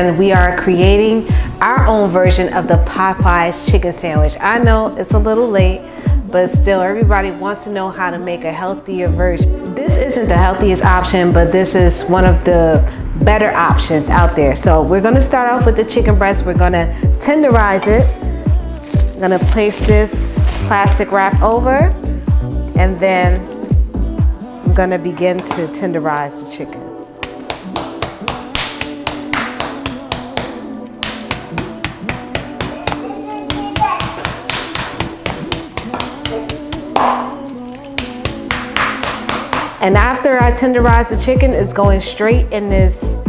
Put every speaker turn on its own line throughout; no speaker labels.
and we are creating our own version of the Popeye's chicken sandwich. I know it's a little late, but still everybody wants to know how to make a healthier version. This isn't the healthiest option, but this is one of the better options out there. So we're gonna start off with the chicken breast. We're gonna tenderize it. I'm gonna place this plastic wrap over, and then I'm gonna begin to tenderize the chicken. And after I tenderize the chicken, it's going straight in this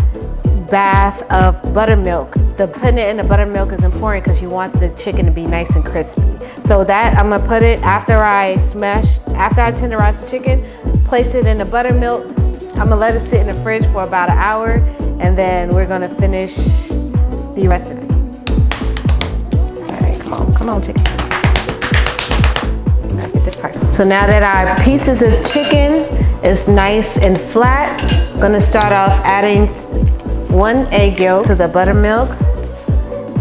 bath of buttermilk. Putting it in the buttermilk is important because you want the chicken to be nice and crispy. So that I'm gonna put it after I tenderize the chicken, place it in the buttermilk. I'm gonna let it sit in the fridge for about an hour, and then we're gonna finish the rest of it. All right, come on, chicken. I'll get this part. So now that our pieces of chicken is nice and flat, I'm gonna start off adding 1 egg yolk to the buttermilk.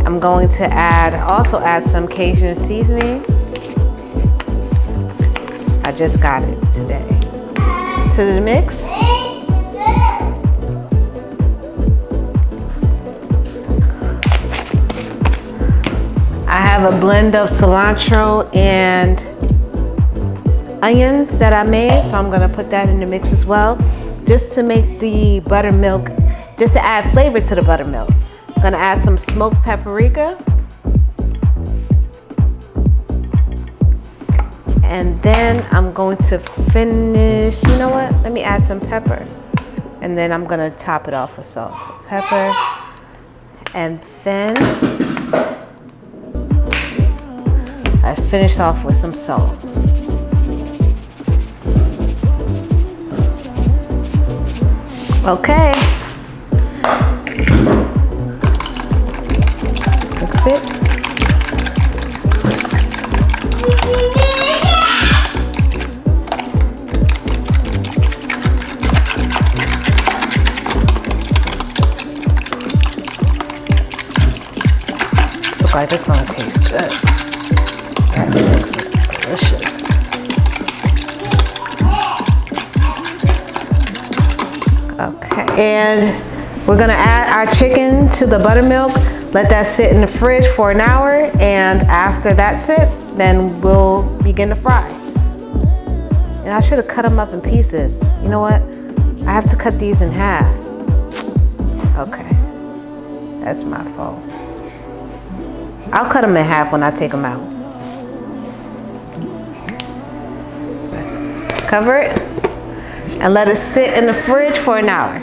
I'm going to also add some Cajun seasoning. I just got it today. To the mix. I have a blend of cilantro and onions that I made, so I'm gonna put that in the mix as well, just to make the buttermilk, just to add flavor to the buttermilk. I'm gonna add some smoked paprika, and then I'm going to finish, you know what, let me add some pepper, and then I'm gonna top it off with salt. So pepper, and then I finish off with some salt. Okay. Mix it. Looks like it's gonna taste good. That looks delicious. Okay, and we're gonna add our chicken to the buttermilk, let that sit in the fridge for an hour, and after that's sit, then we'll begin to fry. And I should have cut them up in pieces. You know what? I have to cut these in half. Okay, that's my fault. I'll cut them in half when I take them out. Cover it and let it sit in the fridge for an hour.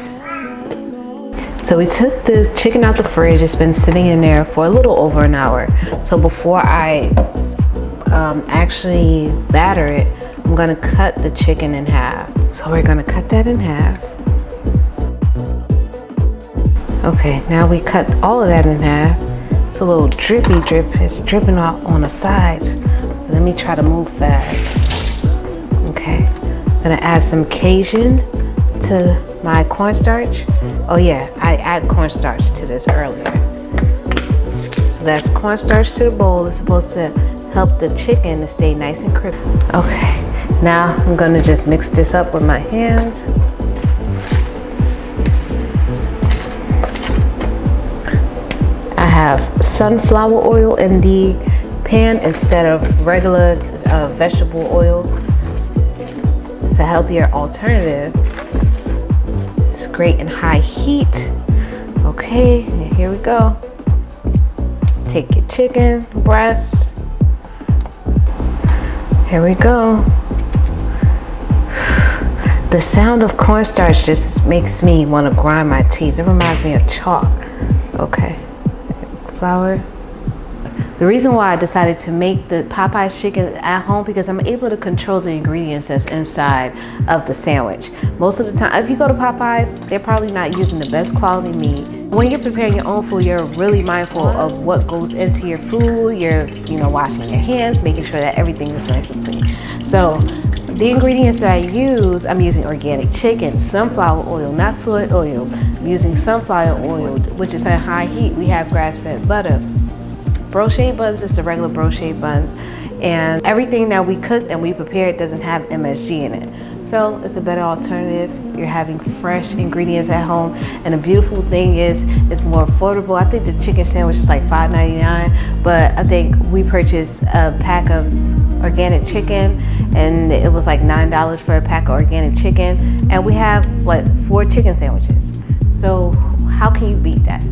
So we took the chicken out the fridge. It's been sitting in there for a little over an hour. So before I actually batter it, I'm gonna cut the chicken in half. So we're gonna cut that in half. Okay, now we cut all of that in half. It's a little drippy drip. It's dripping out on the sides. Let me try to move fast. Okay, I'm gonna add some Cajun to my cornstarch. Oh yeah, I add cornstarch to this earlier. So that's cornstarch to the bowl. It's supposed to help the chicken to stay nice and crispy. Okay, now I'm gonna just mix this up with my hands. I have sunflower oil in the pan instead of regular vegetable oil. It's a healthier alternative. It's great in high heat. Okay, here we go. Take your chicken breasts. Here we go. The sound of cornstarch just makes me want to grind my teeth. It reminds me of chalk. Okay, flour. The reason why I decided to make the Popeye's chicken at home, because I'm able to control the ingredients that's inside of the sandwich. Most of the time, if you go to Popeye's, they're probably not using the best quality meat. When you're preparing your own food, you're really mindful of what goes into your food. You're, washing your hands, making sure that everything is nice and clean. So The ingredients that I use, I'm using organic chicken, sunflower oil, not soy oil. I'm using sunflower oil, which is at high heat. We have grass-fed butter. Brochet buns is the regular brochet buns. And everything that we cooked and we prepared doesn't have MSG in it. So it's a better alternative. You're having fresh ingredients at home. And the beautiful thing is, it's more affordable. I think the chicken sandwich is like $5.99, but I think we purchased a pack of organic chicken and it was like $9 for a pack of organic chicken. And we have, what, 4 chicken sandwiches. So how can you beat that?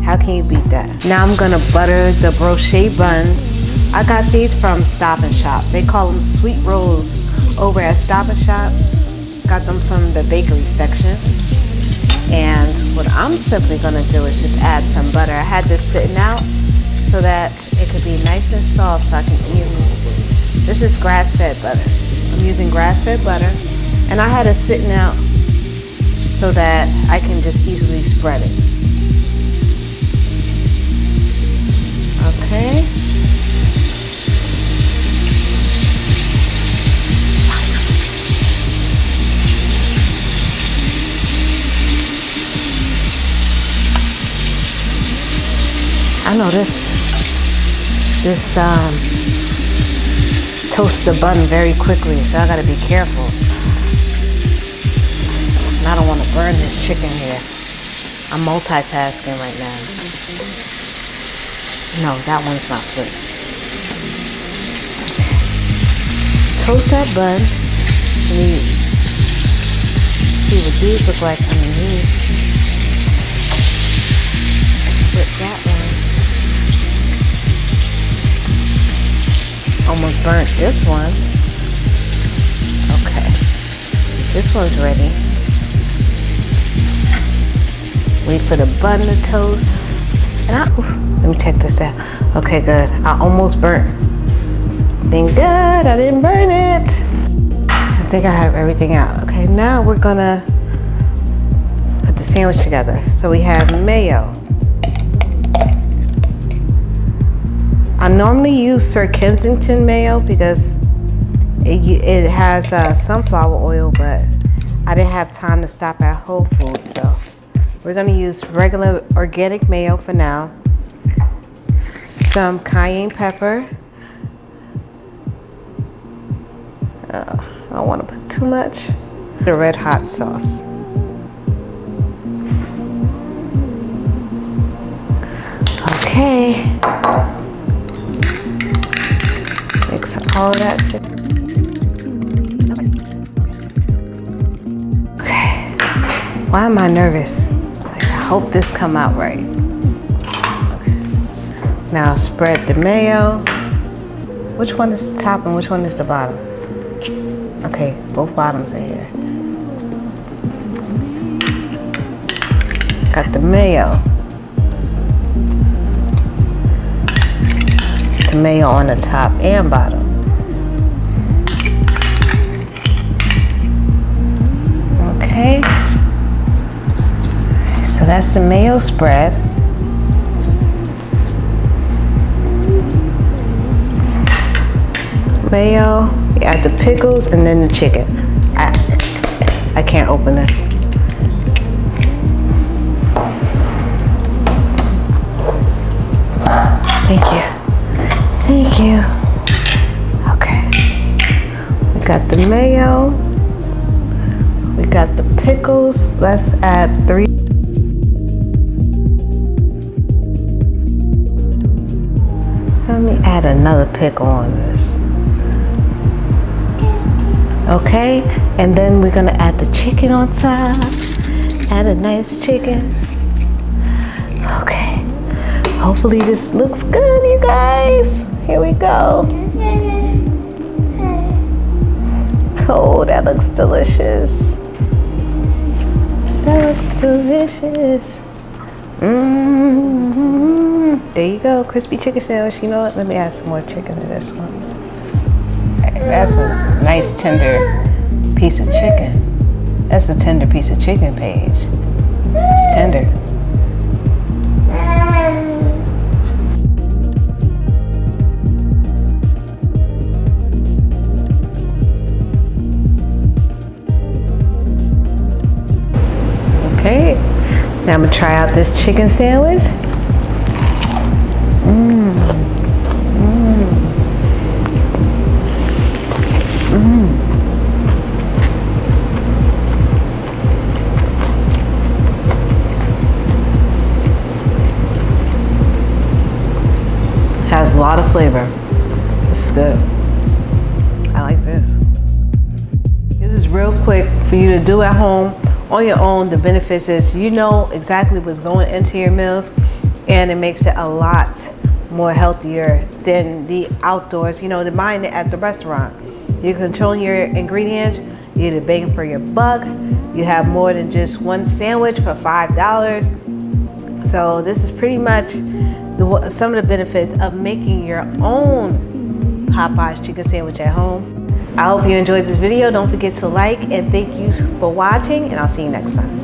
How can you beat that? Now I'm gonna butter the brochet buns. I got these from Stop and Shop. They call them sweet rolls over at Stop and Shop. Got them from the bakery section. And what I'm simply gonna do is just add some butter. I had this sitting out so that it could be nice and soft so I can easily. This is grass-fed butter. I'm using grass-fed butter. And I had it sitting out so that I can just easily spread it. Okay. I know this toasts the bun very quickly, so I gotta be careful. And I don't want to burn this chicken here. I'm multitasking right now. No, that one's not good. Toast that bun. Let me see what these look like underneath. Flip that one. Almost burnt this one. Okay. This one's ready. Wait for the bun to toast. And let me check this out. Okay, good. I almost burnt. Thank God I didn't burn it. I think I have everything out. Okay, now we're gonna put the sandwich together. So we have mayo. I normally use Sir Kensington mayo because it has sunflower oil, but I didn't have time to stop at Whole Foods, so we're gonna use regular organic mayo for now. Some cayenne pepper. I don't want to put too much. The red hot sauce. Okay. Mix all of that together. Okay. Why am I nervous? Like, I hope this come out right. Okay. Now spread the mayo. Which one is the top and which one is the bottom? Okay, both bottoms are here. Got the mayo. The mayo on the top and bottom. Okay. So that's the mayo spread. Mayo, you add the pickles and then the chicken. I can't open this. Thank you. Thank you. Okay. We got the mayo. We got the pickles. Let's add 3. Let me add another pickle on this. Okay, and then we're gonna add the chicken on top. Add a nice chicken. Okay, hopefully this looks good, you guys. Here we go. Oh, that looks delicious. That looks delicious. There you go, crispy chicken sandwich. You know what? Let me add some more chicken to this one. That's a nice tender piece of chicken. That's a tender piece of chicken, Paige. It's tender. Now I'm gonna try out this chicken sandwich. Has a lot of flavor. This is good. I like this. This is real quick for you to do at home on your own. The benefits is you know exactly what's going into your meals, and it makes it a lot more healthier than the outdoors, you know, the buying it at the restaurant. You're controlling your ingredients, you get a bang for your buck, you have more than just one sandwich for $5. So this is pretty much some of the benefits of making your own Popeye's chicken sandwich at home. I hope you enjoyed this video. Don't forget to like, and thank you for watching, and I'll see you next time.